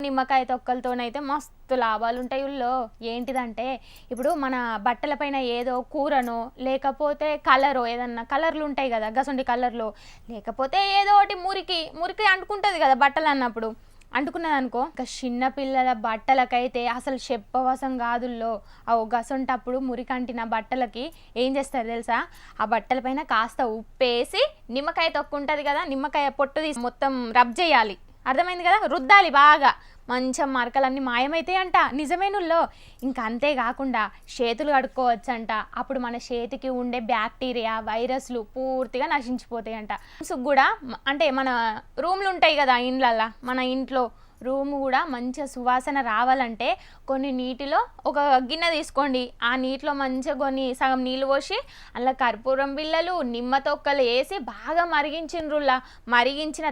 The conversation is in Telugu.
నిమ్మకాయ తొక్కలతోనైతే మస్తు లాభాలు ఉంటాయి ఊళ్ళో. ఏంటిదంటే ఇప్పుడు మన బట్టలపైన ఏదో కూరనో లేకపోతే కలరో ఏదన్నా కలర్లు ఉంటాయి కదా, గసొంటి కలర్లో లేకపోతే ఏదో ఒకటి మురికి మురికి అంటుకుంటుంది కదా బట్టలు అన్నప్పుడు. అంటుకున్నది అనుకో, ఇంకా చిన్న పిల్లల బట్టలకైతే అసలు చెప్పవసం కాదుల్లో. గసొంటప్పుడు మురికంటిన బట్టలకి ఏం చేస్తారు తెలుసా, ఆ బట్టలపైన కాస్త ఉప్పేసి నిమ్మకాయ తొక్కుంటుంది కదా, నిమ్మకాయ పొట్టు తీసి మొత్తం రబ్ చేయాలి. అర్థమైంది కదా, రుద్దాలి బాగా, మంచిగా మరకలన్నీ మాయమైతాయి అంట. నిజమేనుల్లో. ఇంకా అంతేకాకుండా చేతులు కడుక్కోవచ్చంట. అప్పుడు మన చేతికి ఉండే బ్యాక్టీరియా వైరస్లు పూర్తిగా నశించిపోతాయి అంట. కూడా అంటే మన రూమ్లు ఉంటాయి కదా ఇండ్లల్లో, మన ఇంట్లో రూమ్ కూడా మంచిగా సువాసన రావాలంటే కొన్ని నీటిలో ఒక గిన్నె తీసుకోండి. ఆ నీటిలో మంచిగా కొన్ని సగం నీళ్ళు పోసి అందులో కర్పూరం బిళ్ళలు నిమ్మ తొక్కలు వేసి బాగా మరిగించిండ్రులా. మరిగించిన